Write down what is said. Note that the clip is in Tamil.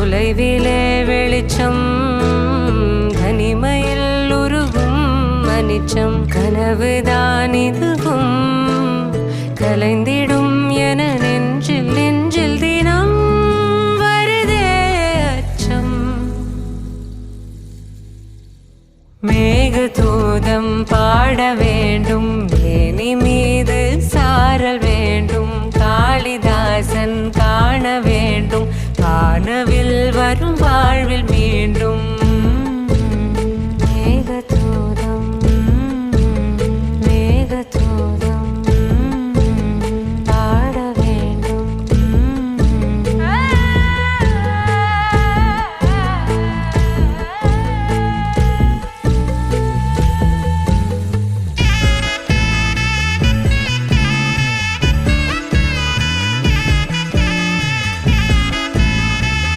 தொலைவிலே வெளிச்சம் தனிமையில் உருகும் மனிச்சம் கனவுதான் இதுவும் கலைந்திடும் என நெஞ்சில் நெஞ்சில் தினம் வருதே அச்சம். மேகதூதம் பாட வேண்டும் ஏனி மீது சாரல் வேண்டும் காளிதாசன் காண வேண்டும் காணவில் வரும் வாழ்வில் மீண்டும்